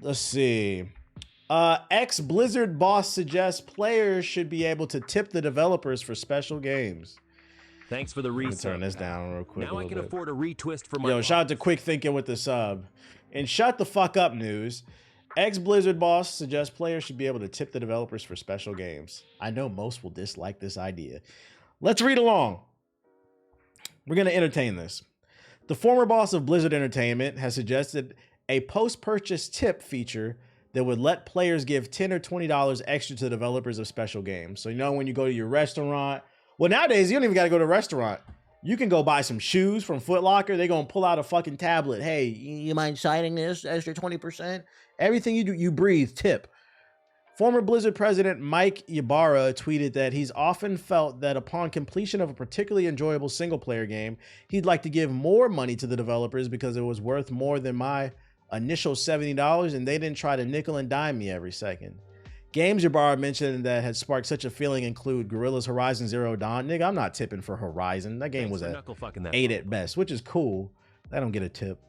Let's see. Ex Blizzard boss suggests players should be able to tip the developers for special games. Thanks for the Let me resub. turn this down real quick. Now I can afford a retwist for my. Yo, shout out to Quick Thinking with the sub. And shut the fuck up news. Ex Blizzard boss suggests players should be able to tip the developers for special games. I know most will dislike this idea. Let's read along. We're going to entertain this. The former boss of Blizzard Entertainment has suggested a post-purchase tip feature that would let players give $10 or $20 extra to developers of special games. So, you know, when you go to your restaurant, well, nowadays, you don't even got to go to a restaurant. You can go buy some shoes from Foot Locker. They're going to pull out a fucking tablet. Hey, you mind signing this extra 20%? Everything you do, you breathe, tip. Former Blizzard president Mike Ybarra tweeted that he's often felt that upon completion of a particularly enjoyable single-player game, he'd like to give more money to the developers because it was worth more than my initial $70 and they didn't try to nickel and dime me every second. Games Ybarra mentioned that had sparked such a feeling include Gorilla's Horizon Zero Dawn. Nigga, I'm not tipping for Horizon. That game was at 8 at best, which is cool. I don't get a tip.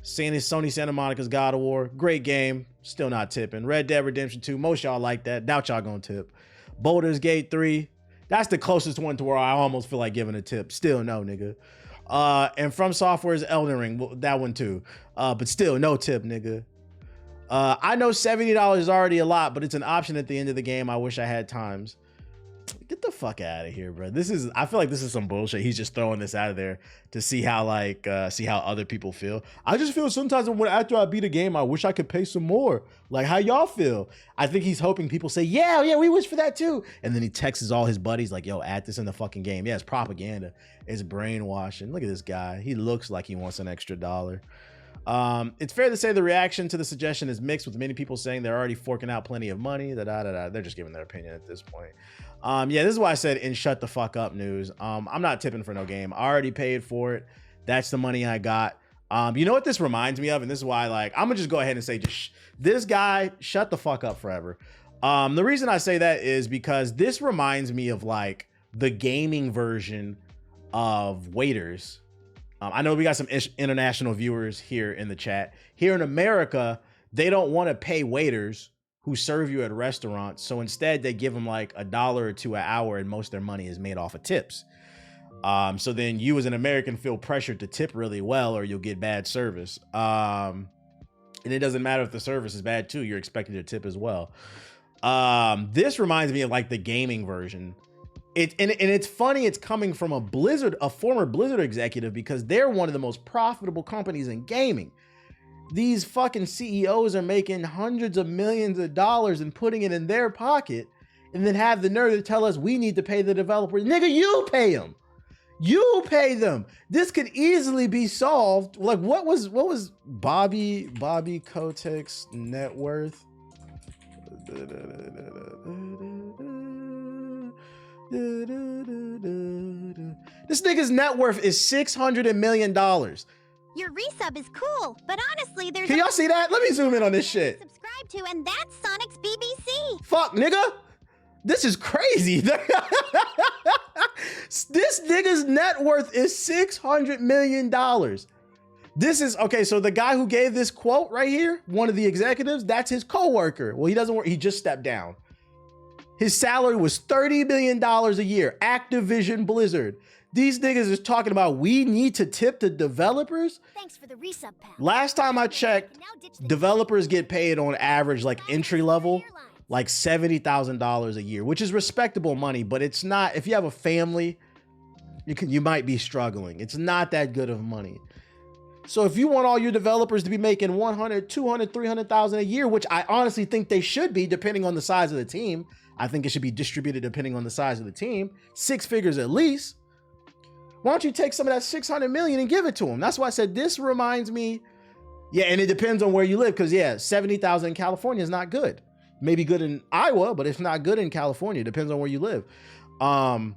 Sony Santa Monica's God of War, great game, still not tipping. Red Dead Redemption 2, most y'all like that, doubt y'all gonna tip. Baldur's Gate 3, that's the closest one to where I almost feel like giving a tip. Still no, nigga. And From Software's Elden Ring, that one too. But still no tip, nigga. I know $70 is already a lot, but it's an option at the end of the game. I wish I had times. Get the fuck out of here, bro. I feel like this is some bullshit. He's just throwing this out of there to see how see how other people feel. I just feel sometimes after I beat a game, I wish I could pay some more. Like, how y'all feel? I think he's hoping people say, yeah, we wish for that too. And then he texts all his buddies like, yo, add this in the fucking game. Yeah, it's propaganda. It's brainwashing. Look at this guy. He looks like he wants an extra dollar. It's fair to say the reaction to the suggestion is mixed, with many people saying they're already forking out plenty of money. They're just giving their opinion at this point. Yeah, this is why I said in shut the fuck up news. I'm not tipping for no game. I already paid for it. That's the money I got. You know what this reminds me of? And this is why, like, I'm gonna just go ahead and say, this guy, shut the fuck up forever. The reason I say that is because this reminds me of like the gaming version of waiters. I know we got some international viewers here in the chat. Here in America, they don't want to pay waiters who serve you at restaurants. So instead, they give them like $1 or $2 an hour, and most of their money is made off of tips. So then you as an American feel pressured to tip really well, or you'll get bad service. And it doesn't matter if the service is bad too. You're expected to tip as well. This reminds me of like the gaming version. And it's funny, it's coming from a former Blizzard executive, because they're one of the most profitable companies in gaming. These fucking CEOs are making hundreds of millions of dollars and putting it in their pocket, and then have the nerve to tell us we need to pay the developers. Nigga, you pay them. You pay them. This could easily be solved. Like, what was Bobby Kotick's net worth? This nigga's net worth is $600 million. Your resub is cool, but honestly, there's. Can y'all see that? Let me zoom in on this shit. Subscribe to, and that's Sonic's BBC. Fuck, nigga. This is crazy. This nigga's net worth is $600 million. This is, okay, so the guy who gave this quote right here, one of the executives, that's his coworker. Well, he doesn't work, he just stepped down. His salary was $30 million a year. Activision Blizzard. These niggas is talking about we need to tip the developers. Thanks for the resub, pal. Last time I checked, developers get paid on average, like entry level, like $70,000 a year, which is respectable money, but it's not, if you have a family, you might be struggling. It's not that good of money. So if you want all your developers to be making 100, 200, 300,000 a year, which I honestly think they should be, depending on the size of the team. I think it should be distributed depending on the size of the team. 6 figures at least. Why don't you take some of that 600 million and give it to them? That's why I said this reminds me. Yeah, and it depends on where you live, because yeah, 70,000 in California is not good. Maybe good in Iowa, but it's not good in California. It depends on where you live. And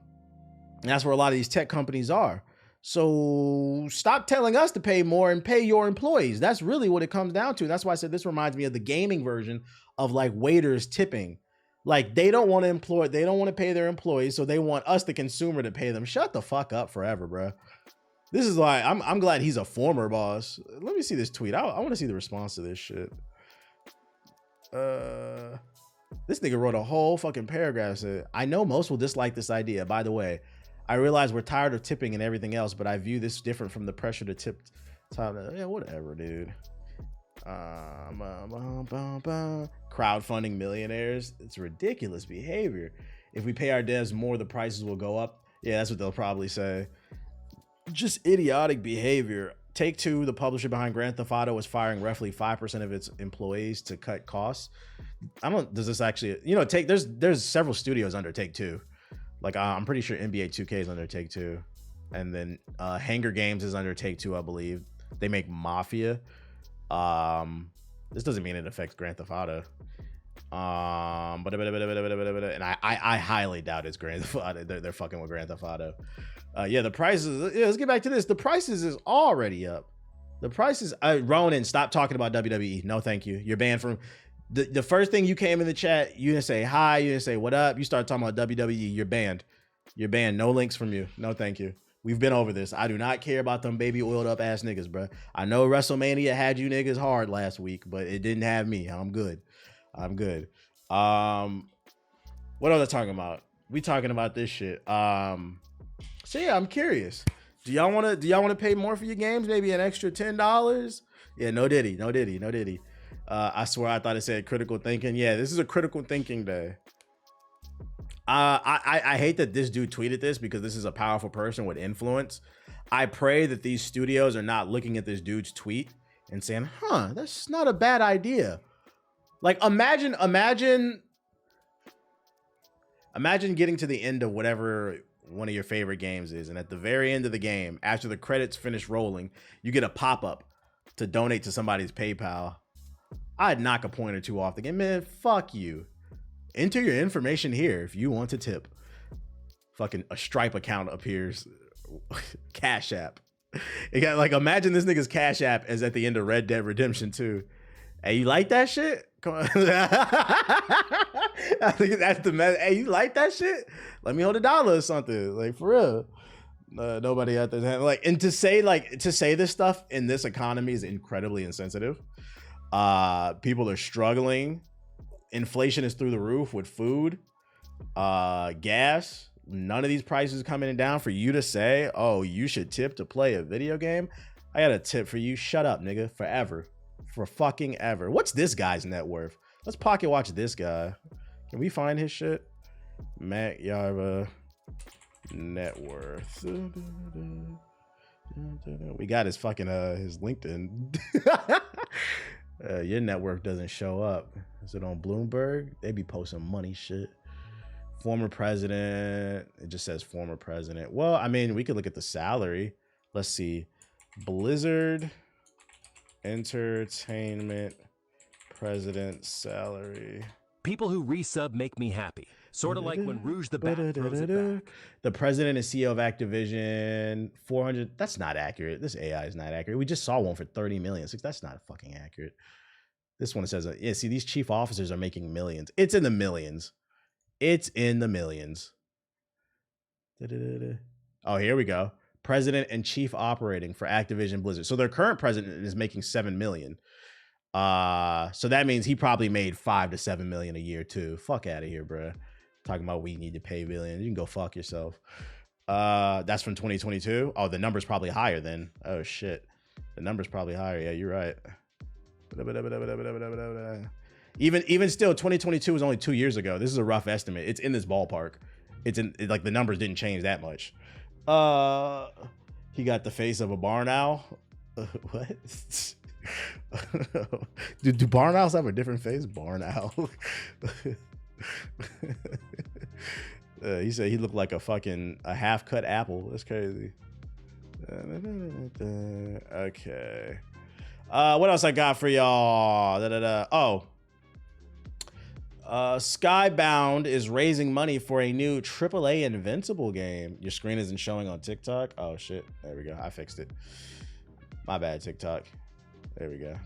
that's where a lot of these tech companies are. So stop telling us to pay more and pay your employees. That's really what it comes down to. That's why I said this reminds me of the gaming version of like waiters tipping. Like, they don't want to pay their employees, so they want us, the consumer, to pay them. Shut the fuck up forever, bro. This is why I'm glad he's a former boss. Let me see this tweet. I want to see the response to this shit. This nigga wrote a whole fucking paragraph. Said, I know most will dislike this idea. By the way, I realize we're tired of tipping and everything else, but I view this different from the pressure to tip. Yeah, whatever, dude. Crowdfunding millionaires. It's ridiculous behavior. If we pay our devs more, the prices will go up. Yeah, that's what they'll probably say. Just idiotic behavior. Take-Two, the publisher behind Grand Theft Auto, is firing roughly 5% of its employees to cut costs. Does this actually, there's several studios under Take-Two. Like, I'm pretty sure NBA 2K is under Take-Two. And then Hunger Games is under Take-Two, I believe. They make Mafia. This doesn't mean it affects Grand Theft Auto. And I highly doubt it's Grand Theft Auto. They're fucking with Grand Theft Auto. Yeah, the prices. Yeah, let's get back to this. The prices is already up. The prices. Ronan, stop talking about WWE. No, thank you. You're banned from. The first thing you came in the chat, you didn't say hi. You didn't say what up. You start talking about WWE. You're banned. You're banned. No links from you. No, thank you. We've been over this. I do not care about them baby oiled up ass niggas, bro. I know WrestleMania had you niggas hard last week, but it didn't have me. I'm good. I'm good. What was I talking about? We talking about this shit. So yeah, I'm curious. Do y'all want to pay more for your games? Maybe an extra $10? Yeah, no diddy. I swear I thought it said critical thinking. Yeah, this is a critical thinking day. I hate that this dude tweeted this because this is a powerful person with influence. I pray that these studios are not looking at this dude's tweet and saying, that's not a bad idea. Like, imagine getting to the end of whatever one of your favorite games is, and at the very end of the game, after the credits finish rolling, you get a pop-up to donate to somebody's PayPal. I'd knock a point or two off the game. Man, fuck you. Enter your information here if you want to tip. Fucking a Stripe account appears. Cash App. It got, like, imagine this nigga's Cash App is at the end of Red Dead Redemption 2. Hey, you like that shit? Come on. I think that's the message. Hey, you like that shit? Let me hold $1 or something. Like, for real. Nobody out there. Like, and to say this stuff in this economy is incredibly insensitive. People are struggling. Inflation is through the roof with food, gas. None of these prices coming down for you to say, oh, you should tip to play a video game. I got a tip for you. Shut up, nigga. Forever. For fucking ever. What's this guy's net worth? Let's pocket watch this guy. Can we find his shit? Matt Yarba net worth. We got his fucking his LinkedIn. Your net worth doesn't show up. Is it on Bloomberg? They be posting money shit. Former president. It just says former president. Well, I mean, we could look at the salary. Let's see. Blizzard Entertainment president salary. People who resub make me happy. Sort of like when Rouge the Bat throws it back. The president and CEO of Activision, 400. That's not accurate. This AI is not accurate. We just saw one for 30 million. That's not fucking accurate. This one says, yeah, see, these chief officers are making millions. It's in the millions. It's in the millions. Oh, here we go. President and chief operating for Activision Blizzard. So their current president is making 7 million. So that means he probably made 5 to 7 million a year too. Fuck out of here, bro. Talking about we need to pay billions. You can go fuck yourself. That's from 2022. Oh, the number's probably higher then. Oh shit. The number's probably higher. Yeah, you're right. Even still, 2022 was only 2 years ago. This is a rough estimate. It's in this ballpark. Like the numbers didn't change that much. He got the face of a barn owl. What? do barn owls have a different face? Barn owl. He said he looked like a half-cut apple. That's crazy. Okay. What else I got for y'all? Oh. Skybound is raising money for a new AAA Invincible game. Your screen isn't showing on TikTok. Oh shit. There we go. I fixed it. My bad, TikTok. There we go.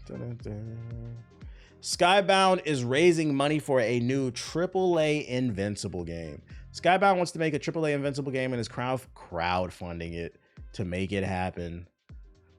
Skybound is raising money for a new AAA Invincible game. Skybound wants to make a AAA Invincible game and is crowdfunding it to make it happen.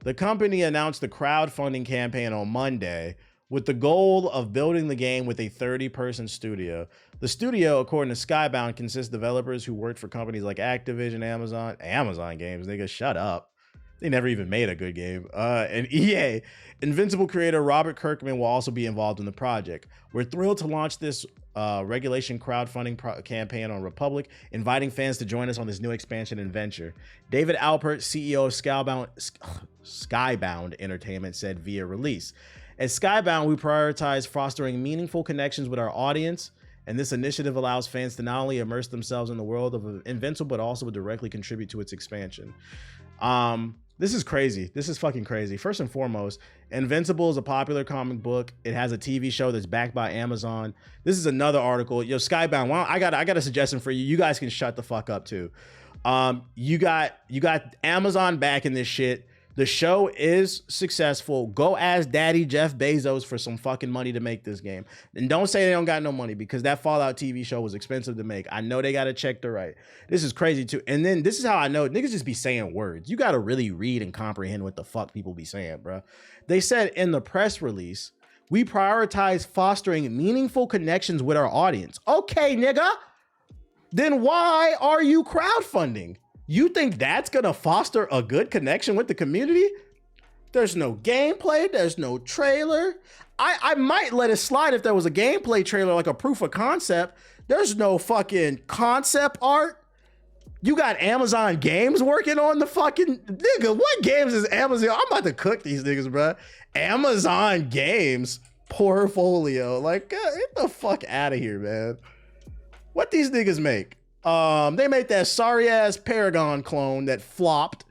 The company announced the crowdfunding campaign on Monday, with the goal of building the game with a 30-person studio. The studio, according to Skybound, consists of developers who worked for companies like Activision, Amazon Games, nigga, shut up. They never even made a good game. And EA. Invincible creator Robert Kirkman will also be involved in the project. We're thrilled to launch this regulation crowdfunding campaign on Republic, inviting fans to join us on this new expansion and venture. David Alpert, CEO of Skybound Entertainment, said via release. At Skybound, we prioritize fostering meaningful connections with our audience, and this initiative allows fans to not only immerse themselves in the world of Invincible, but also directly contribute to its expansion. This is crazy. This is fucking crazy. First and foremost, Invincible is a popular comic book. It has a TV show that's backed by Amazon. This is another article. Yo, Skybound, well, I got a suggestion for you. You guys can shut the fuck up too. You got Amazon backing this shit. The show is successful. Go ask Daddy Jeff Bezos for some fucking money to make this game. And don't say they don't got no money, because that Fallout TV show was expensive to make. I know they got to check the right. This is crazy too. And then this is how I know niggas just be saying words. You got to really read and comprehend what the fuck people be saying, bro. They said in the press release, we prioritize fostering meaningful connections with our audience. Okay, nigga. Then why are you crowdfunding? You think that's gonna foster a good connection with the community? There's no gameplay, there's no trailer. I might let it slide if there was a gameplay trailer, like a proof of concept. There's no fucking concept art. You got Amazon Games working on the fucking, nigga, what games is Amazon? I'm about to cook these niggas, bro. Amazon Games portfolio. Like, get the fuck out of here, man. What these niggas make? They made that sorry ass Paragon clone that flopped.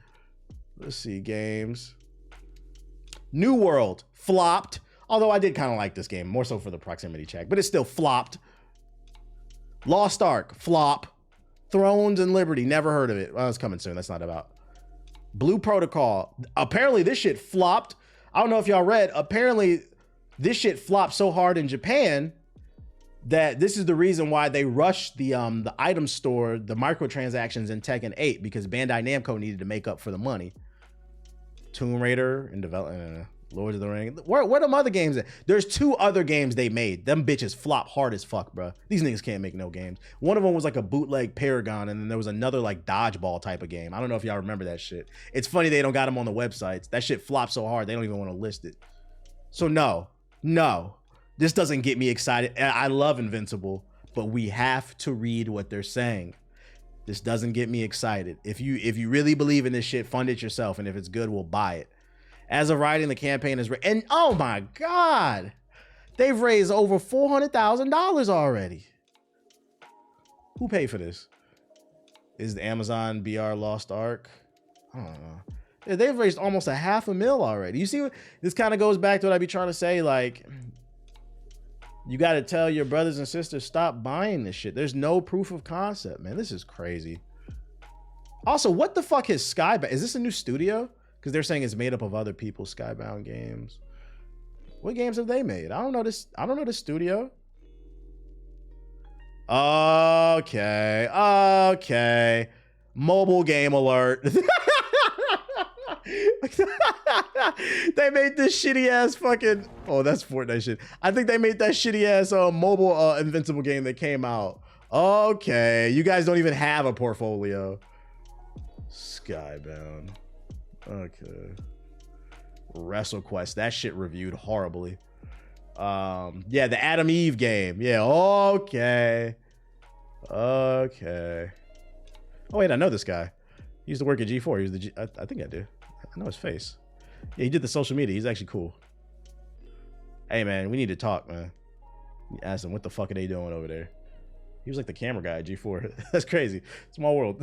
Let's see, games. New World flopped. Although I did kind of like this game, more so for the proximity check, but it still flopped. Lost Ark, flop. Thrones and Liberty, never heard of it. Well, it's coming soon. That's not about. Blue Protocol. Apparently this shit flopped. I don't know if y'all read. Apparently this shit flopped so hard in Japan that this is the reason why they rushed the item store, the microtransactions in Tekken 8, because Bandai Namco needed to make up for the money. Tomb Raider and development, Lord of the Rings. Where them other games at? There's 2 other games they made. Them bitches flop hard as fuck, bro. These niggas can't make no games. One of them was like a bootleg Paragon, and then there was another like dodgeball type of game. I don't know if y'all remember that shit. It's funny they don't got them on the websites. That shit flopped so hard they don't even want to list it. So no. This doesn't get me excited. I love Invincible, but we have to read what they're saying. This doesn't get me excited. If you really believe in this shit, fund it yourself, and if it's good, we'll buy it. As of writing, the campaign is and oh my god, they've raised over $400,000 already. Who paid for this? Is the Amazon BR Lost Ark? I don't know. Yeah, they've raised almost $500,000 already. You see, this kind of goes back to what I be trying to say, like, you got to tell your brothers and sisters, stop buying this shit. There's no proof of concept, man. This is crazy. Also, what the fuck is Skybound? Is this a new studio? Because they're saying it's made up of other people's Skybound games. What games have they made? I don't know this. I don't know this studio. Okay. Mobile game alert. They made this shitty ass fucking, oh, that's Fortnite shit. I think they made that shitty ass mobile Invincible game that came out. Okay, you guys don't even have a portfolio. Skybound. Okay. WrestleQuest, that shit reviewed horribly. Yeah, the Adam Eve game. Yeah, okay. Oh wait, I know this guy. He used to work at G4. He was the I think I do. I know his face. Yeah, he did the social media. He's actually cool. Hey man, we need to talk, man. Ask him what the fuck are they doing over there. He was like the camera guy at G4. That's crazy. Small world.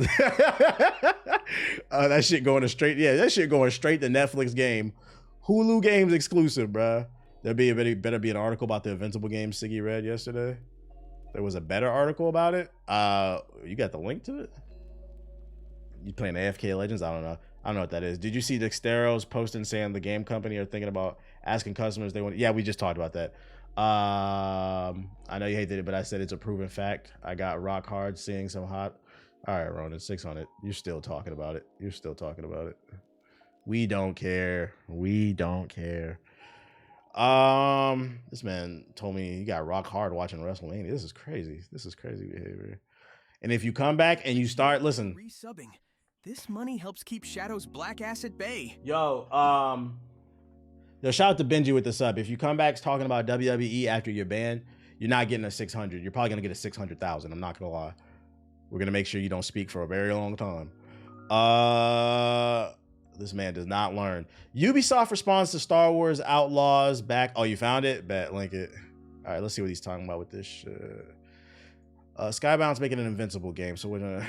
That shit going straight. Yeah, that shit going straight to Netflix game. Hulu Games exclusive, bruh. Better be an article about the Invincible game Siggy read yesterday. There was a better article about it. You got the link to it? You playing AFK Legends? I don't know what that is. Did you see Dexteros posting saying the game company are thinking about asking customers they want? Yeah, we just talked about that. I know you hated it, but I said it's a proven fact. I got rock hard seeing some hot. All right, Ronan, 600. You're still talking about it. We don't care. This man told me he got rock hard watching WrestleMania. This is crazy. This is crazy behavior. And if you come back and you start, listen. Resubbing. This money helps keep Shadow's black ass at bay. Yo, shout out to Benji with the sub. If you come back talking about WWE after you're banned, you're not getting a 600. You're probably gonna get a 600,000. I'm not gonna lie. We're gonna make sure you don't speak for a very long time. This man does not learn. Ubisoft responds to Star Wars Outlaws back. Oh, you found it? Bet, link it. All right, let's see what he's talking about with this shit. Skybound's making an Invincible game. So we're gonna...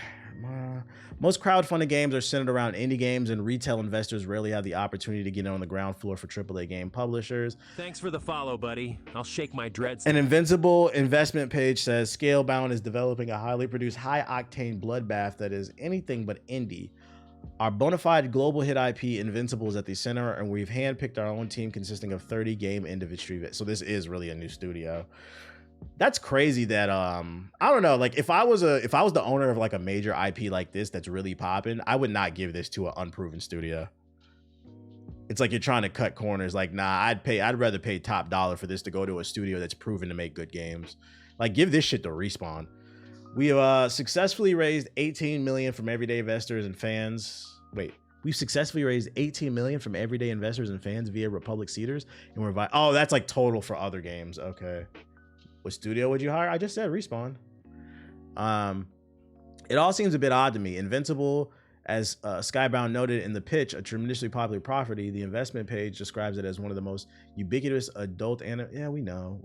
most crowdfunding games are centered around indie games, and retail investors rarely have the opportunity to get in on the ground floor for AAA game publishers. Thanks for the follow, buddy. I'll shake my dreads. An Invincible investment page says Scalebound is developing a highly produced, high-octane bloodbath that is anything but indie. Our bona fide global hit IP, Invincible, is at the center, and we've handpicked our own team consisting of 30 game industry. So this is really a new studio. That's crazy that I don't know, like if I was the owner of like a major IP like this that's really popping, I would not give this to an unproven studio. It's like you're trying to cut corners. Like, nah, I'd rather pay top dollar for this to go to a studio that's proven to make good games. Like, give this shit to Respawn. We have successfully raised 18 million from everyday investors and fans. Wait, we've successfully raised 18 million from everyday investors and fans via Republic Seeders, and we're oh, that's like total for other games. Okay. What studio would you hire? I just said Respawn. It all seems a bit odd to me. Invincible, as Skybound noted in the pitch, a tremendously popular property. The investment page describes it as one of the most ubiquitous adult anime. Yeah, we know.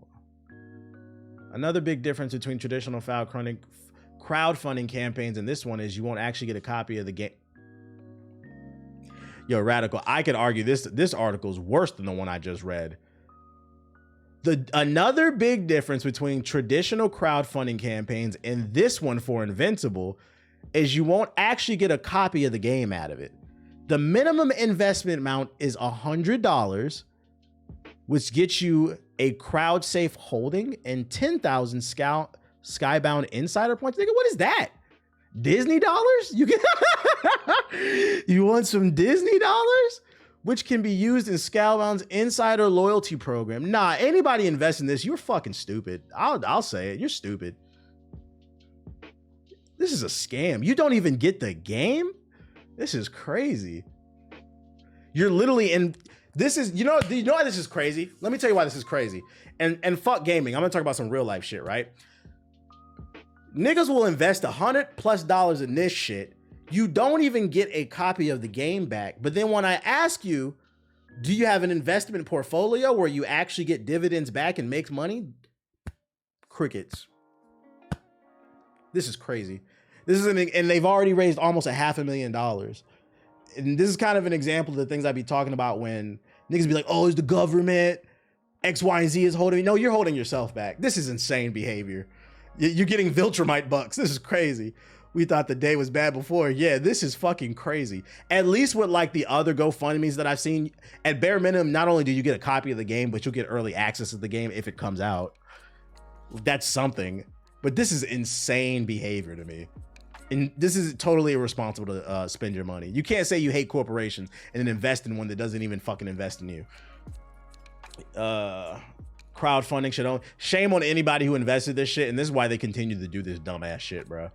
Another big difference between traditional crowdfunding campaigns and this one is you won't actually get a copy of the game. Yo, Radical, I could argue this article is worse than the one I just read. Another big difference between traditional crowdfunding campaigns and this one for Invincible is you won't actually get a copy of the game out of it. The minimum investment amount is $100, which gets you a crowd safe holding and 10,000 Skybound insider points. Nigga, what is that? Disney dollars? You get you want some Disney dollars? Which can be used in Skybound's insider loyalty program. Nah, anybody invest in this, you're fucking stupid. I'll say it. You're stupid. This is a scam. You don't even get the game? This is crazy. You're literally in... This is... You know why this is crazy? Let me tell you why this is crazy. And fuck gaming. I'm gonna talk about some real life shit, right? Niggas will invest $100+ in this shit. You don't even get a copy of the game back. But then when I ask you, do you have an investment portfolio where you actually get dividends back and make money? Crickets. This is crazy. And they've already raised almost $500,000. And this is kind of an example of the things I'd be talking about when niggas be like, oh, it's the government, X, Y, and Z is holding me. No, you're holding yourself back. This is insane behavior. You're getting Viltrumite bucks. This is crazy. We thought the day was bad before. Yeah, this is fucking crazy. At least with like the other GoFundMes that I've seen, at bare minimum, not only do you get a copy of the game, but you'll get early access to the game if it comes out. That's something. But this is insane behavior to me. And this is totally irresponsible to spend your money. You can't say you hate corporations and then invest in one that doesn't even fucking invest in you. Crowdfunding shit. Shame on anybody who invested this shit. And this is why they continue to do this dumbass shit, bro.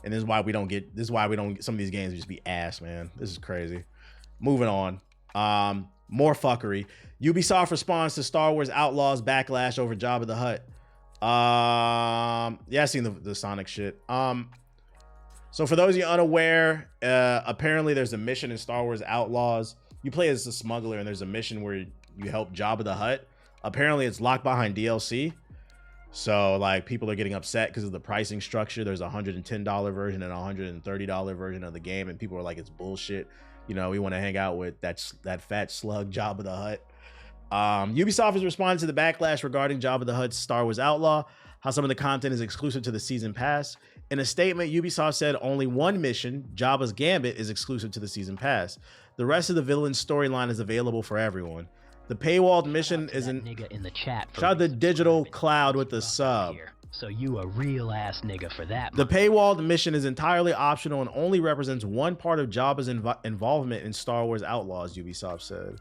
And this is why we don't get some of these games just be ass, man. This is crazy. Moving on. More fuckery. Ubisoft responds to Star Wars Outlaws backlash over Jabba the Hutt. Yeah, I seen the Sonic shit. So for those of you unaware, apparently there's a mission in Star Wars Outlaws. You play as a smuggler and there's a mission where you help Jabba the Hutt. Apparently it's locked behind DLC. So like people are getting upset because of the pricing structure. There's a $110 version and a $130 version of the game, and people are like, it's bullshit. You know, we want to hang out with that fat slug Jabba the Hutt. Ubisoft has responded to the backlash regarding Jabba the Hutt's Star Wars Outlaw, how some of the content is exclusive to the season pass. In a statement, Ubisoft said only one mission, Jabba's Gambit, is exclusive to the season pass. The rest of the villain's storyline is available for everyone. The paywalled mission is in the chat. Shout out to Digital Cloud with the sub. So you a real ass nigga for that. The paywalled mission is entirely optional and only represents one part of Jabba's involvement in Star Wars Outlaws, Ubisoft said.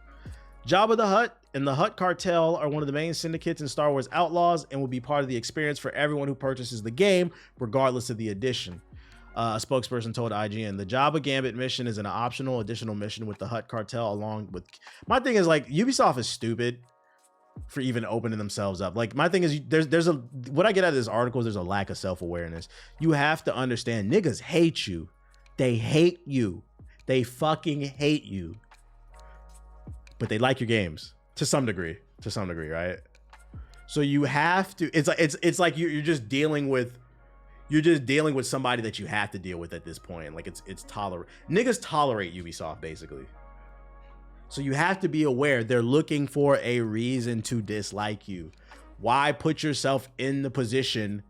Jabba the Hutt and the Hutt Cartel are one of the main syndicates in Star Wars Outlaws and will be part of the experience for everyone who purchases the game, regardless of the edition. A spokesperson told IGN, the Jabba Gambit mission is an optional additional mission with the Hutt Cartel along with... My thing is, like, Ubisoft is stupid for even opening themselves up. Like, my thing is, there's a... What I get out of this article is there's a lack of self-awareness. You have to understand, niggas hate you. They hate you. They fucking hate you. But they like your games to some degree, right? So you have to, it's like you're just dealing with somebody that you have to deal with at this point. Like it's tolerate. Niggas tolerate Ubisoft basically. So you have to be aware they're looking for a reason to dislike you. Why put yourself in the position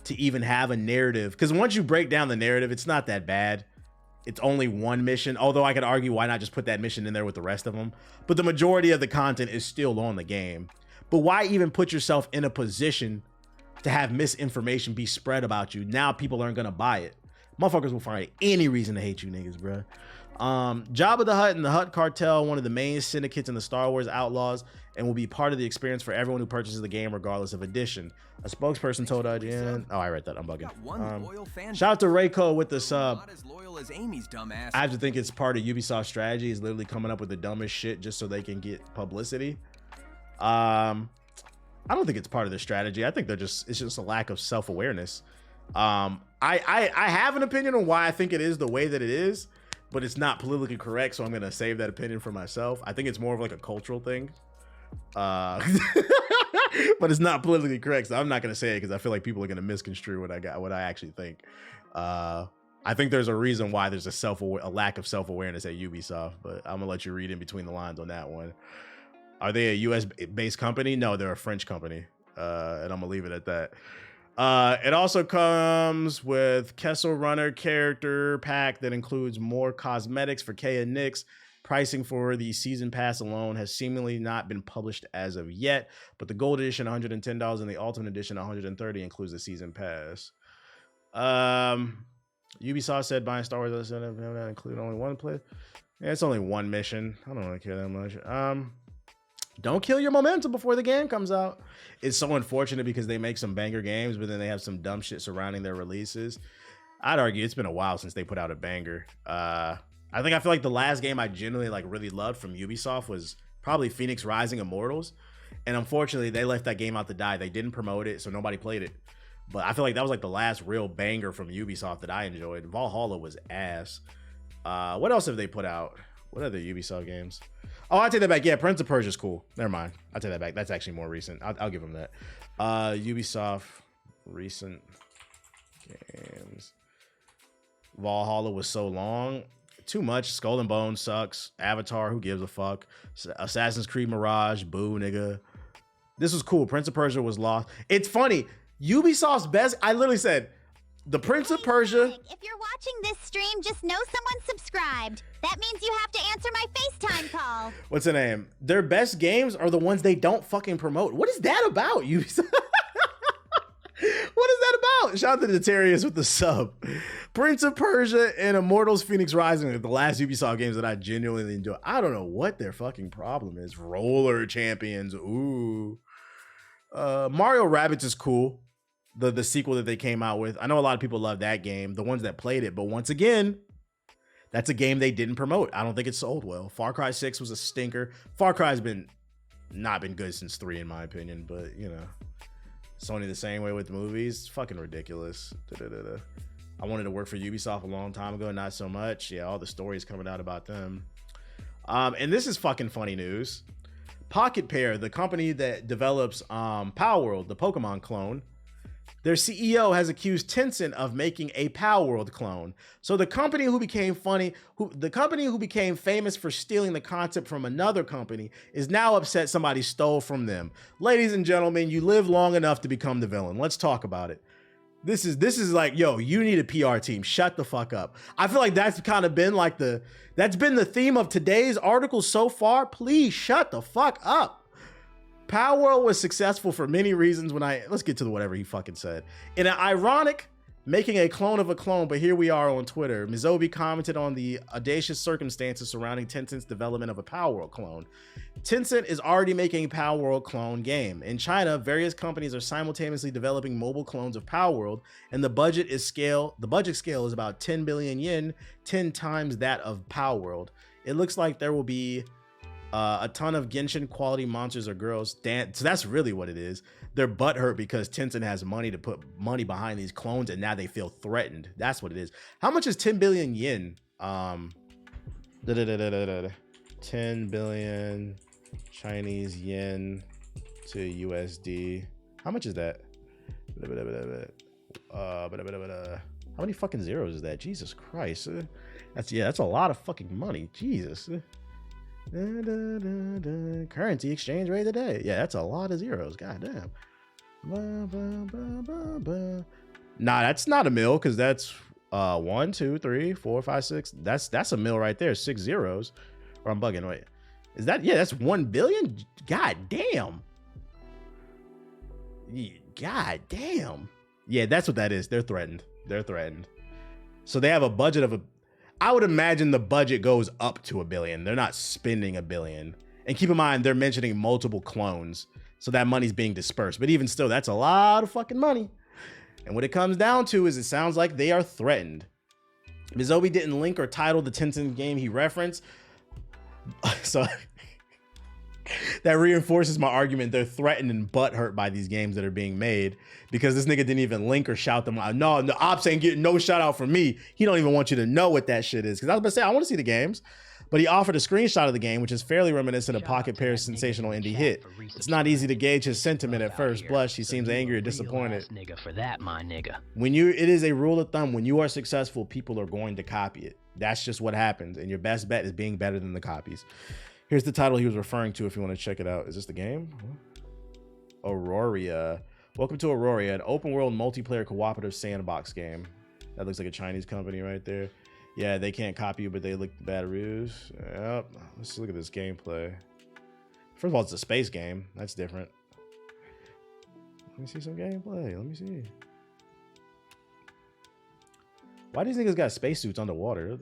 to even have a narrative? Because once you break down the narrative, it's not that bad. It's only one mission, although I could argue why not just put that mission in there with the rest of them. But the majority of the content is still on the game. But why even put yourself in a position to have misinformation be spread about you? Now people aren't gonna buy it. Motherfuckers will find any reason to hate you niggas, bruh. Jabba the Hutt and the Hutt Cartel, one of the main syndicates in the Star Wars Outlaws, and will be part of the experience for everyone who purchases the game, regardless of edition. A spokesperson told IGN. Oh, I read that. I'm bugging. Shout out to Rayco with the sub. I have to think it's part of Ubisoft's strategy is literally coming up with the dumbest shit just so they can get publicity. I don't think it's part of their strategy. I think it's just a lack of self-awareness. I have an opinion on why I think it is the way that it is, but it's not politically correct, so I'm gonna save that opinion for myself. I think it's more of like a cultural thing. But it's not politically correct, so I'm not gonna say it because I feel like people are gonna misconstrue what I actually think. I think there's a reason why there's a lack of self-awareness at Ubisoft, but I'm gonna let you read in between the lines on that one. Are they a US based company? No, they're a French company. And I'm gonna leave it at that. It also comes with Kessel Runner character pack that includes more cosmetics for Kay and Nyx. Pricing for the season pass alone has seemingly not been published as of yet, but the gold edition $110 and the ultimate edition $130 includes the season pass. Ubisoft said buying Star Wars doesn't include only one play. Yeah, it's only one mission. I don't really care that much. Don't kill your momentum before the game comes out. It's so unfortunate because they make some banger games, but then they have some dumb shit surrounding their releases. I'd argue it's been a while since they put out a banger. I feel like the last game I genuinely like really loved from Ubisoft was probably Phoenix Rising Immortals. And unfortunately, they left that game out to die. They didn't promote it, so nobody played it. But I feel like that was like the last real banger from Ubisoft that I enjoyed. Valhalla was ass. What else have they put out? What other Ubisoft games? Oh, I take that back. Yeah, Prince of Persia is cool. Never mind. I take that back. That's actually more recent. I'll give them that. Ubisoft recent games. Valhalla was so long. Too much. Skull and Bones sucks. Avatar, who gives a fuck? Assassin's Creed Mirage, boo, nigga. This was cool. Prince of Persia was lost. It's funny. Ubisoft's best. I literally said, the Prince of Persia. If you're watching this stream, just know someone subscribed. That means you have to answer my FaceTime call. What's the name? Their best games are the ones they don't fucking promote. What is that about, Ubisoft? What is that about? Shout out to Detarius with the sub. Prince of Persia and Immortals Phoenix Rising are the last Ubisoft games that I genuinely enjoy. I don't know what their fucking problem is. Roller Champions. Ooh. Mario Rabbids is cool. The sequel that they came out with. I know a lot of people love that game, the ones that played it, but once again, that's a game they didn't promote. I don't think it sold well. Far Cry 6 was a stinker. Far Cry's not been good since 3 in my opinion, but you know, Sony the same way with movies. It's fucking ridiculous. I wanted to work for Ubisoft a long time ago, not so much. Yeah, all the stories coming out about them. And this is fucking funny news. Pocket Pair, the company that develops Power World, the Pokemon clone, their CEO has accused Tencent of making a Power World clone. So the company who became famous for stealing the concept from another company is now upset somebody stole from them. Ladies and gentlemen, you live long enough to become the villain. Let's talk about it. This is like, yo, you need a PR team. Shut the fuck up. I feel like that's kind of been like that's been the theme of today's article so far. Please shut the fuck up. Power World was successful for many reasons let's get to whatever he fucking said. In an ironic, making a clone of a clone, but here we are on Twitter. Mizobi commented on the audacious circumstances surrounding Tencent's development of a Palworld clone. Tencent is already making a Palworld clone game. In China, various companies are simultaneously developing mobile clones of Palworld, and the budget scale is about 10 billion yen, 10 times that of Palworld. It looks like there will be a ton of Genshin quality monsters or girls. So that's really what it is. They're butthurt because Tencent has money to put money behind these clones, and now they feel threatened. That's what it is. How much is 10 billion yen? 10 billion Chinese yen to USD. How much is that? How many fucking zeros is that? Jesus Christ. That's a lot of fucking money. Jesus. Currency exchange rate today. Yeah, that's a lot of zeros. God damn. Nah, that's not a mil, because that's 1, 2, 3, 4, 5, 6. That's a mil right there. 6 zeros. Or I'm bugging. Wait. Is that, yeah, that's 1 billion? God damn. God damn. Yeah, that's what that is. They're threatened. They're threatened. So they have a budget of I would imagine the budget goes up to $1 billion. They're not spending $1 billion. And keep in mind, they're mentioning multiple clones. So that money's being dispersed. But even still, that's a lot of fucking money. And what it comes down to is it sounds like they are threatened. Mizobi didn't link or title the Tencent game he referenced. So that reinforces my argument. They're threatened and butthurt by these games that are being made because this nigga didn't even link or shout them out. No, the ops ain't getting no shout out from me. He don't even want you to know what that shit is. Because I was about to say, I want to see the games. But he offered a screenshot of the game, which is fairly reminiscent of Pocket Pair's sensational indie hit. It's not easy to gauge his sentiment at first blush. He seems angry or disappointed. Nigga for that, my nigga. It is a rule of thumb. When you are successful, people are going to copy it. That's just what happens. And your best bet is being better than the copies. Here's the title he was referring to if you want to check it out. Is this the game? Auroria. Welcome to Auroria, an open world multiplayer cooperative sandbox game. That looks like a Chinese company right there. Yeah, they can't copy you, but they look bad reviews. Yep. Let's look at this gameplay. First of all, it's a space game. That's different. Let me see some gameplay. Let me see. Why do these niggas got spacesuits underwater?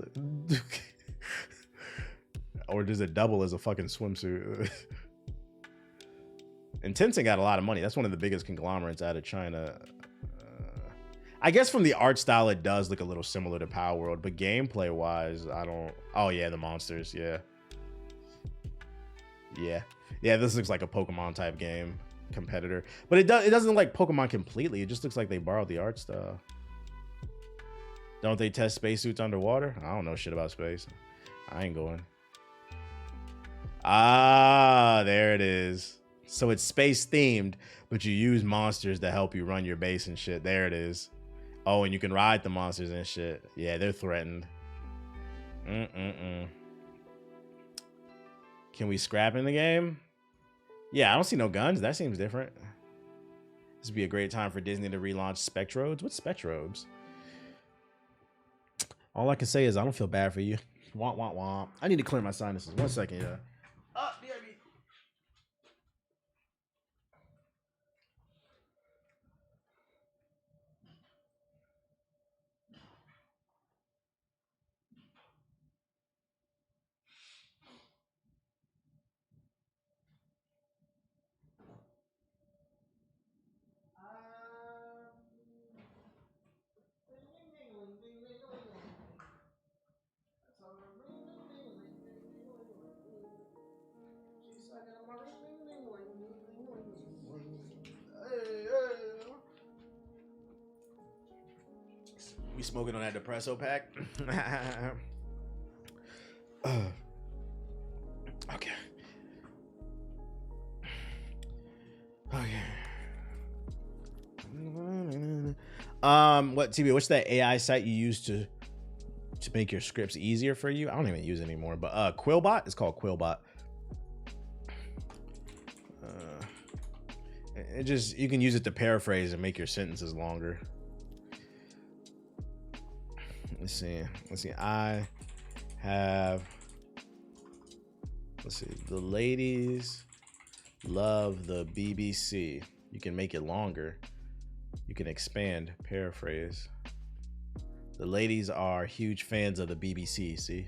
Or does it double as a fucking swimsuit? And Tencent got a lot of money. That's one of the biggest conglomerates out of China. I guess from the art style, it does look a little similar to Palworld, but gameplay wise, I don't. Oh yeah, the monsters. Yeah. This looks like a Pokemon type game competitor, but it doesn't look like Pokemon completely. It just looks like they borrowed the art style. Don't they test spacesuits underwater? I don't know shit about space. I ain't going. Ah, there it is. So it's space themed, but you use monsters to help you run your base and shit. There it is. Oh, and you can ride the monsters and shit. Yeah, they're threatened. Can we scrap in the game? Yeah, I don't see no guns. That seems different. This would be a great time for Disney to relaunch Spectrobes. What's Spectrobes? All I can say is I don't feel bad for you. Womp, womp, womp. I need to clear my sinuses. 1 second, yeah. BRB. We smoking on that Depresso pack. Okay. What TB? What's that AI site you use to make your scripts easier for you? I don't even use it anymore. But Quillbot. It's called Quillbot. You can use it to paraphrase and make your sentences longer. Let's see. I have. Let's see. The ladies love the BBC. You can make it longer. You can expand, paraphrase. The ladies are huge fans of the BBC. See,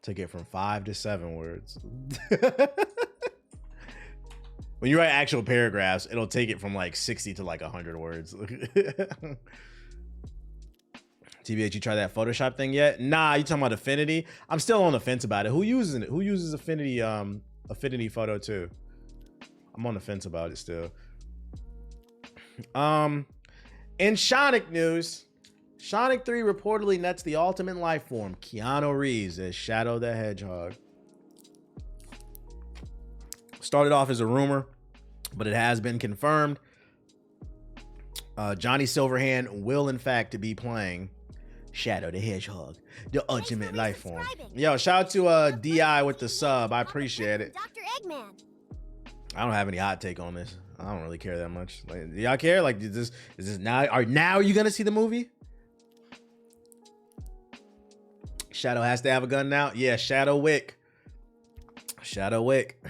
took it from 5 to 7 words. When you write actual paragraphs, it'll take it from like 60 to like 100 words. TBH, you try that Photoshop thing yet? Nah, you talking about Affinity? I'm still on the fence about it. Who uses it? Who uses Affinity? Affinity Photo 2. I'm on the fence about it still. In Sonic news, Sonic 3 reportedly nets the ultimate life form, Keanu Reeves, as Shadow the Hedgehog. Started off as a rumor, but it has been confirmed. Johnny Silverhand will, in fact, be playing Shadow the Hedgehog, the ultimate life form. Yo, shout out to DI with the sub. I appreciate it. Dr. Eggman. I don't have any hot take on this. I don't really care that much. Like, do y'all care? Like, is this now you gonna see the movie? Shadow has to have a gun now. Yeah, Shadow Wick. Shadow Wick.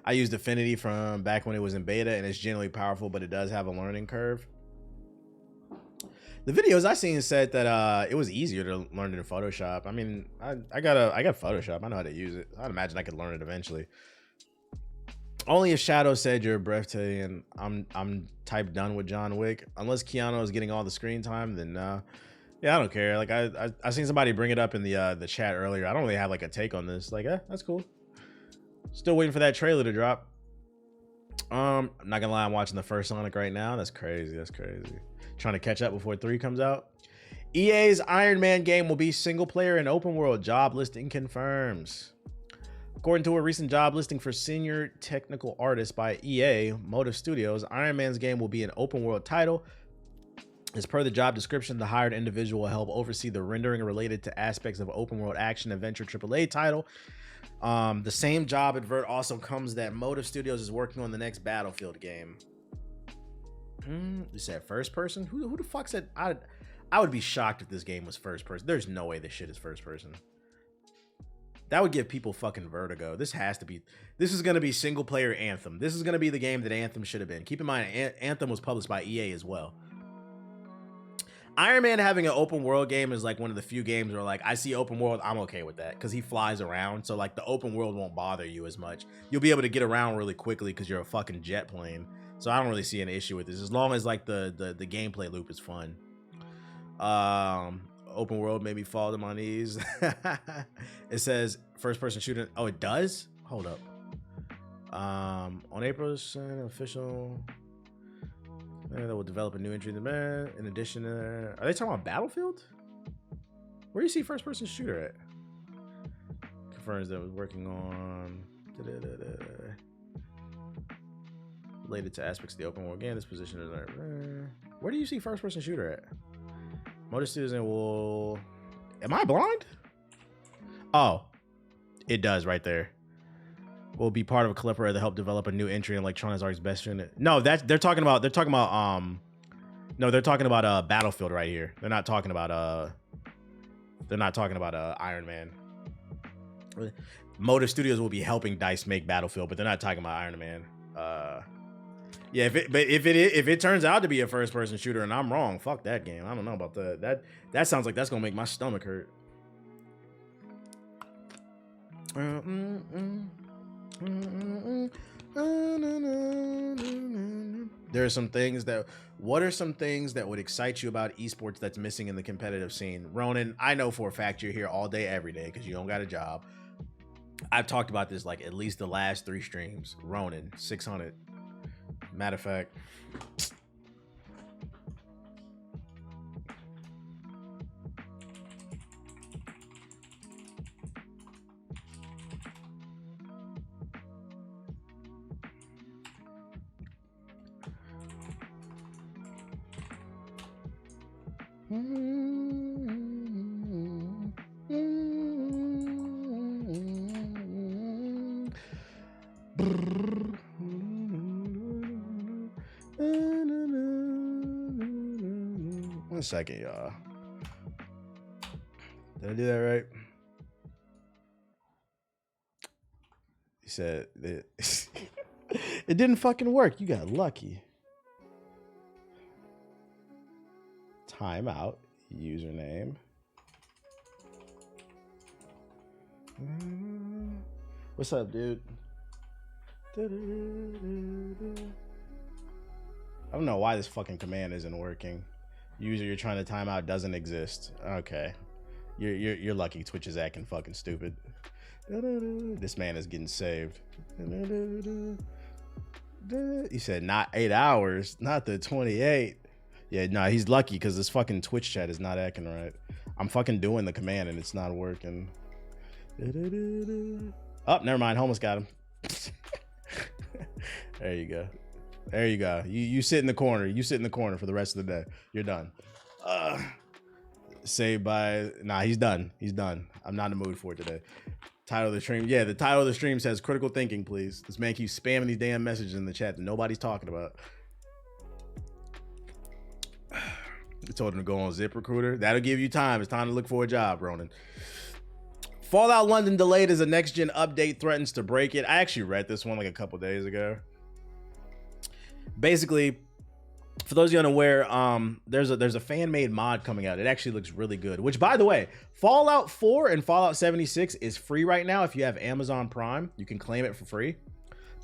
I used Affinity from back when it was in beta, and it's generally powerful, but it does have a learning curve. The videos I seen said that it was easier to learn in Photoshop. I mean, I got Photoshop. I know how to use it. I'd imagine I could learn it eventually. Only if Shadow said you're breathtaking, I'm type done with John Wick. Unless Keanu is getting all the screen time, then yeah, I don't care. Like I seen somebody bring it up in the chat earlier. I don't really have like a take on this. Like, that's cool. Still waiting for that trailer to drop. I'm not gonna lie, I'm watching the first Sonic right now. That's crazy. That's crazy. Trying to catch up before 3 comes out. EA's Iron Man game will be single player and open world, job listing confirms. According to a recent job listing for senior technical artist by EA Motive Studios, Iron Man's game will be an open world title. As per the job description, the hired individual will help oversee the rendering related to aspects of open world action adventure AAA title. The same job advert also comes that Motive Studios is working on the next Battlefield game. You said first person? Who the fuck said? I would be shocked if this game was first person. There's no way this shit is first person. That would give people fucking vertigo. This is going to be single player Anthem. This is going to be the game that Anthem should have been. Keep in mind, Anthem was published by EA as well. Iron Man having an open world game is like one of the few games where like I see open world, I'm okay with that because he flies around. So like the open world won't bother you as much. You'll be able to get around really quickly because you're a fucking jet plane. So I don't really see an issue with this as long as like the gameplay loop is fun. Open world made me fall to my knees. It says first person shooter. Oh, it does? Hold up. On April official. That will develop a new entry in the man. In addition, are they talking about Battlefield? Where do you see first person shooter at? Confirms that it was working on related to aspects of the open world game. This position is where do you see first person shooter at? Motor Studios will. Am I blind? Oh, it does right there. Will be part of a collaborator to help develop a new entry in Electronic Arts' best unit. No, they're talking about Battlefield right here. They're not talking about Iron Man. Motive Studios will be helping DICE make Battlefield, but they're not talking about Iron Man. Yeah, if it turns out to be a first person shooter and I'm wrong, fuck that game. I don't know about that. That sounds like that's gonna make my stomach hurt. There are some things that. What are some things that would excite you about esports that's missing in the competitive scene? Ronan, I know for a fact you're here all day, every day because you don't got a job. I've talked about this like at least the last 3 streams. Ronan, 600. Matter of fact. One second, y'all. Did I do that right? He said that it didn't fucking work. You got lucky. timeout username. What's up, dude? I don't know why this fucking command isn't working. User you're trying to timeout doesn't exist. Okay. You're lucky Twitch is acting fucking stupid. This man is getting saved. He said not 8 hours, not the 28. Yeah, no, he's lucky because this fucking Twitch chat is not acting right. I'm fucking doing the command and it's not working. Oh, never mind. Homeless got him. There you go. There you go. You sit in the corner. You sit in the corner for the rest of the day. You're done. Saved by... Nah, he's done. He's done. I'm not in the mood for it today. Title of the stream. Yeah, the title of the stream says critical thinking, please. This man keeps spamming these damn messages in the chat that nobody's talking about. I told him to go on ZipRecruiter. That'll give you time. It's time to look for a job, Ronan. Fallout London delayed as a next-gen update threatens to break it. I actually read this one like a couple days ago. Basically, for those of you unaware, there's a fan-made mod coming out. It actually looks really good. Which, by the way, Fallout 4 and Fallout 76 is free right now if you have Amazon Prime. You can claim it for free.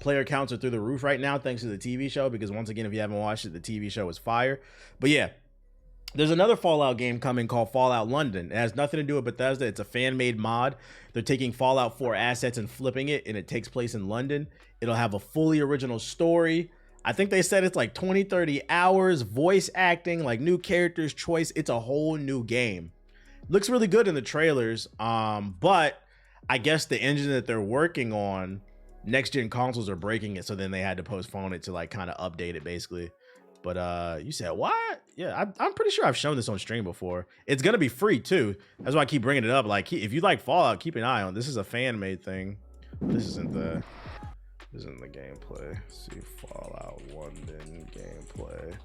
Player counts are through the roof right now thanks to the TV show, because once again, if you haven't watched it, the TV show is fire. But yeah, there's another Fallout game coming called Fallout London. It has nothing to do with Bethesda. It's a fan-made mod. They're taking Fallout 4 assets and flipping it, and it takes place in London. It'll have a fully original story. I think they said it's like 20, 30 hours, voice acting, like new characters choice. It's a whole new game. Looks really good in the trailers, but I guess the engine that they're working on, next-gen consoles are breaking it, so then they had to postpone it to like kind of update it, basically. But you said what? Yeah, I'm pretty sure I've shown this on stream before. It's gonna be free too. That's why I keep bringing it up. Like, if you like Fallout, keep an eye on. This is a fan-made thing. This isn't the gameplay. Let's see, Fallout London gameplay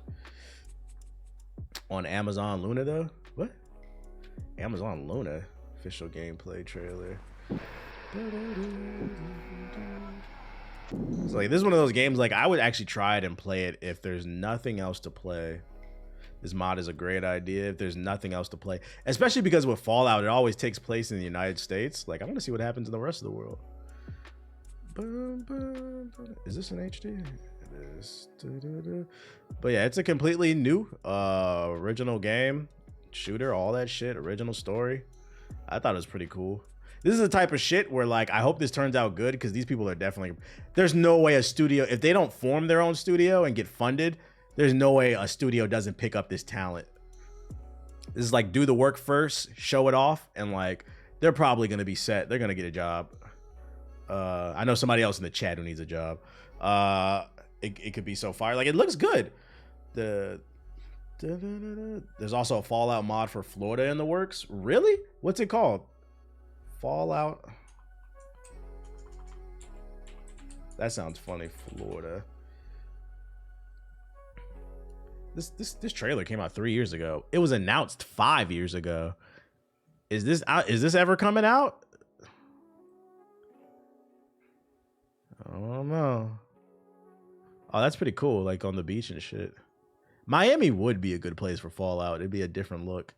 on Amazon Luna though. What? Amazon Luna official gameplay trailer. It's like, this is one of those games, like, I would actually try it and play it if there's nothing else to play. This mod is a great idea if there's nothing else to play, especially because with Fallout, it always takes place in the United States. Like, I want to see what happens in the rest of the world. Is this an HD? It is. But yeah, it's a completely new original game, shooter, all that shit, original story. I thought it was pretty cool. This is the type of shit where, like, I hope this turns out good, because these people are definitely... There's no way a studio... If they don't form their own studio and get funded, there's no way a studio doesn't pick up this talent. This is like, do the work first, show it off, and, like, they're probably going to be set. They're going to get a job. I know somebody else in the chat who needs a job. It could be so fire. Like, it looks good. There's also a Fallout mod for Florida in the works. Really? What's it called? Fallout. That sounds funny. Florida. This trailer came out 3 years ago. It was announced 5 years ago. Is this out? Is this ever coming out? I don't know. Oh, that's pretty cool. Like on the beach and shit. Miami would be a good place for Fallout. It'd be a different look.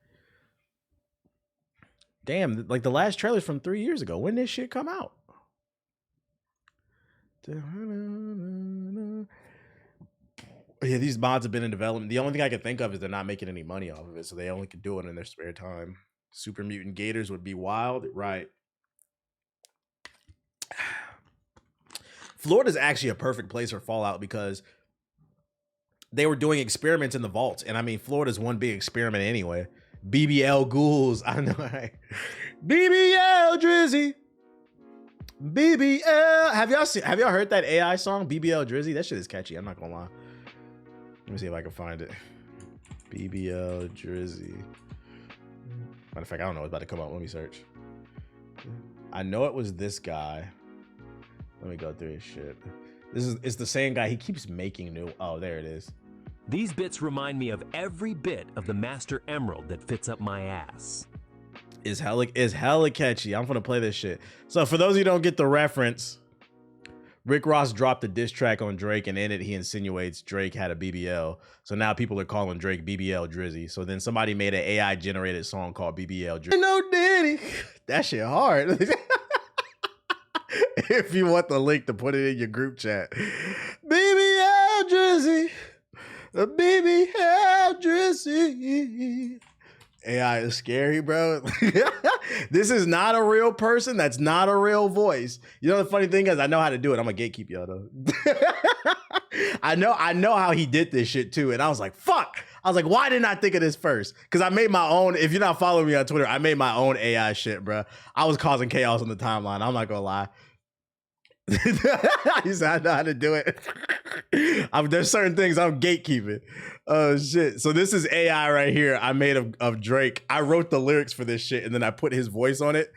Damn, like the last trailer's from 3 years ago. When did this shit come out? Yeah, these mods have been in development. The only thing I can think of is they're not making any money off of it, so they only can do it in their spare time. Super Mutant Gators would be wild, right? Florida's actually a perfect place for Fallout because they were doing experiments in the vaults, and I mean, Florida's one big experiment anyway. BBL ghouls, I know, right? BBL Drizzy, BBL. Have y'all heard that AI song, BBL Drizzy? That shit is catchy. I'm not gonna lie. Let me see if I can find it. BBL Drizzy. Matter of fact, I don't know what's about to come up. Let me search. I know it was this guy. Let me go through his shit. It's the same guy. He keeps making new. Oh, there it is. These bits remind me of every bit of the Master Emerald that fits up my ass. Is hella catchy. I'm gonna play this shit. So for those of you who don't get the reference, Rick Ross dropped a diss track on Drake, and in it he insinuates Drake had a BBL. So now people are calling Drake BBL Drizzy. So then somebody made an AI generated song called BBL Drizzy. No Diddy, that shit hard. If you want the link to put it in your group chat, BBL Drizzy, BBL Drizzy. AI is scary, bro. This is not a real person. That's not a real voice. You know the funny thing is, I know how to do it. I'm gonna gatekeep y'all though. I know how he did this shit too, and I was like, fuck. I was like, why didn't I think of this first? Because I made my own. If you're not following me on Twitter, I made my own AI shit, bro. I was causing chaos on the timeline. I'm not gonna lie. I said I know how to do it. There's certain things I'm gatekeeping. Oh shit. So this is AI right here I made of Drake. I wrote the lyrics for this shit and then I put his voice on it.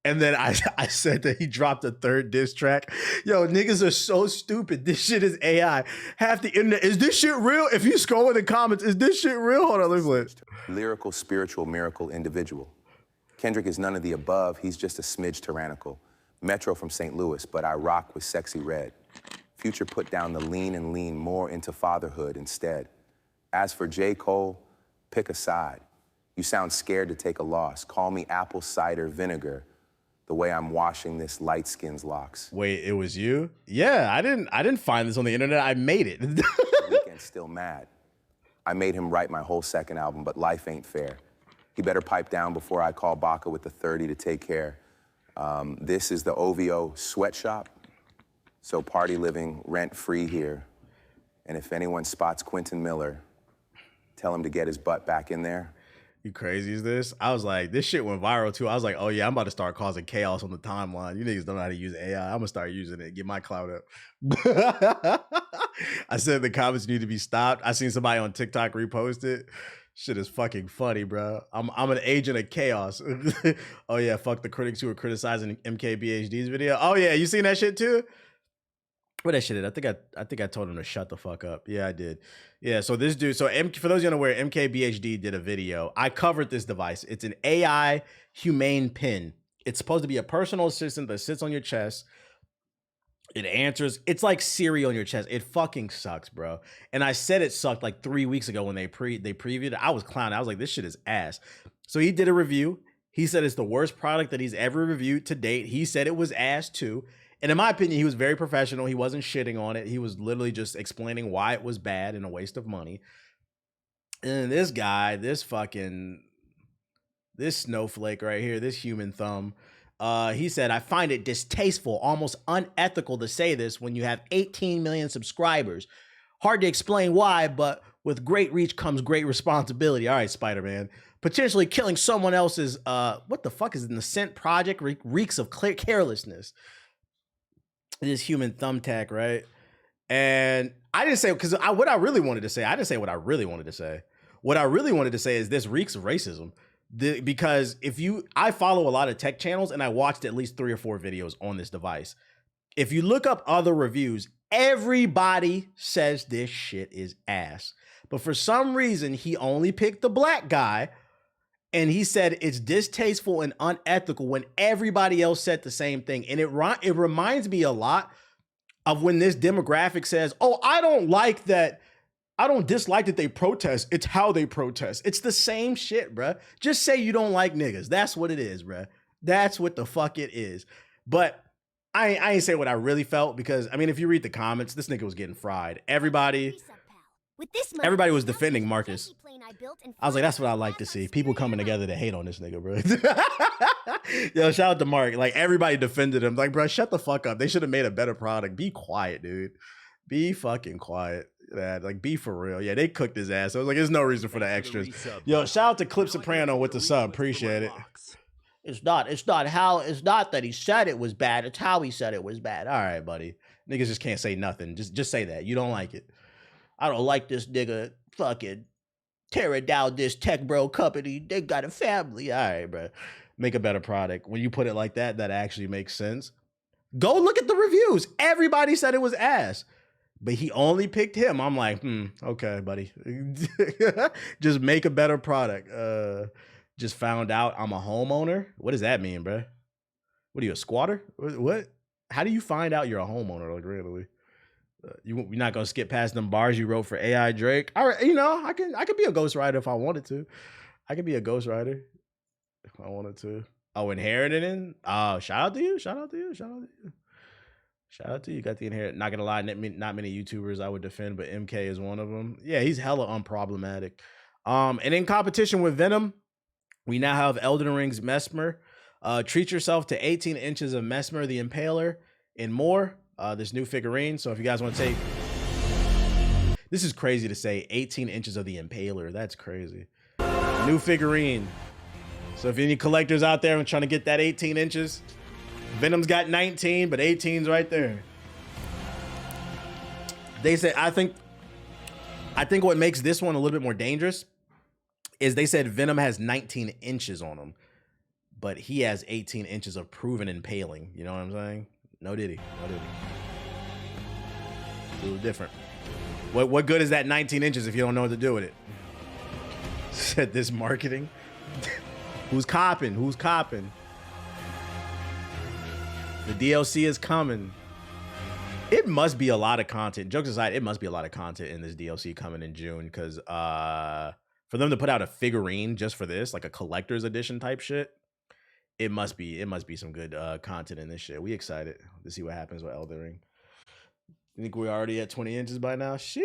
And then I said that he dropped a third diss track. Yo, niggas are so stupid. This shit is AI. Half the internet, is this shit real? If you scroll in the comments, is this shit real? Hold on, let me look. Lyrical, spiritual, miracle individual. Kendrick is none of the above. He's just a smidge tyrannical. Metro from St. Louis, but I rock with sexy red. Future put down the lean and lean more into fatherhood instead. As for J. Cole, pick a side. You sound scared to take a loss. Call me apple cider vinegar, the way I'm washing this light skin's locks. Wait, it was you? Yeah, I didn't find this on the internet. I made it. The Weeknd's still mad. I made him write my whole second album, but life ain't fair. He better pipe down before I call Baca with the 30 to take care. This is the OVO sweatshop, so party living rent-free here. And if anyone spots Quentin Miller, tell him to get his butt back in there. You crazy as this? I was like, this shit went viral too. I was like, oh yeah, I'm about to start causing chaos on the timeline. You niggas don't know how to use AI. I'm gonna start using it, get my clout up. I said the comments need to be stopped. I seen somebody on TikTok repost it. Shit is fucking funny, bro. I'm an agent of chaos. Oh yeah, fuck the critics who were criticizing MKBHD's video. Oh yeah, you seen that shit too? What that shit is? I think I told him to shut the fuck up. Yeah, I did. Yeah, so this dude, for those of you unaware, MKBHD did a video. I covered this device. It's an AI humane pin. It's supposed to be a personal assistant that sits on your chest. It answers. It's like Siri on your chest. It fucking sucks, bro. And I said it sucked like 3 weeks ago when they previewed it. I was clowning. I was like, this shit is ass. So he did a review. He said it's the worst product that he's ever reviewed to date. He said it was ass too. And in my opinion, he was very professional. He wasn't shitting on it. He was literally just explaining why it was bad and a waste of money. And this guy, this snowflake right here, this human thumb, he said, I find it distasteful, almost unethical to say this when you have 18 million subscribers. Hard to explain why, but with great reach comes great responsibility. All right, Spider-Man. Potentially killing someone else's, what the fuck is an Ascent project? Reeks of carelessness. This human thumbtack, right? And I didn't say, because what I really wanted to say, I didn't say what I really wanted to say. What I really wanted to say is this reeks of racism. Because I follow a lot of tech channels and I watched at least 3 or 4 videos on this device. If you look up other reviews, everybody says this shit is ass. But for some reason, he only picked the black guy and he said it's distasteful and unethical when everybody else said the same thing. And it reminds me a lot of when this demographic says, oh, I don't dislike that they protest. It's how they protest. It's the same shit, bruh. Just say you don't like niggas. That's what it is, bruh. That's what the fuck it is. But I ain't say what I really felt because, I mean, if you read the comments, this nigga was getting fried. Everybody was defending Marcus. I was like, that's what I like to see. People coming together to hate on this nigga, bro. Yo, shout out to Mark. Like, everybody defended him. Like, bro, shut the fuck up. They should have made a better product. Be quiet, dude. Be fucking quiet. Like, be for real. Yeah, they cooked his ass. I was like, there's no reason for the extras. Yo, shout out to Clip Soprano with the sub. Appreciate it. It's not that he said it was bad. It's how he said it was bad. All right, buddy. Niggas just can't say nothing. Just say that. You don't like it. I don't like this nigga fucking tearing down this tech bro company. They got a family. All right, bro. Make a better product. When you put it like that, that actually makes sense. Go look at the reviews. Everybody said it was ass. But he only picked him. I'm like, okay, buddy. Just make a better product. Just found out I'm a homeowner. What does that mean, bro? What are you, a squatter? What? How do you find out you're a homeowner? Like really, you're not gonna skip past them bars you wrote for AI Drake. All right, you know I could be a ghostwriter if I wanted to. I could be a ghostwriter if I wanted to. Oh, inheriting. Oh, shout out to you. Shout out to you. Shout out to you. Shout out to you. Got the inherit. Not gonna lie, not many YouTubers I would defend, but MK is one of them. Yeah, he's hella unproblematic. And in competition with Venom, we now have Elden Ring's Mesmer. Treat yourself to 18 inches of Mesmer the Impaler and more. This new figurine. So if you guys want to take, this is crazy to say 18 inches of the Impaler. That's crazy. New figurine. So if any collectors out there and trying to get that 18 inches, Venom's got 19, but 18's right there. They said, I think what makes this one a little bit more dangerous is they said Venom has 19 inches on him, but he has 18 inches of proven impaling. You know what I'm saying? No diddy. No diddy. It's a little different. What good is that 19 inches if you don't know what to do with it? Said this marketing. Who's copping? Who's copping? The DLC is coming. It must be a lot of content. Jokes aside, it must be a lot of content in this DLC coming in June because for them to put out a figurine just for this, like a collector's edition type shit, it must be some good content in this shit. We excited to see what happens with Elden Ring. You think we're already at 20 inches by now? Shit.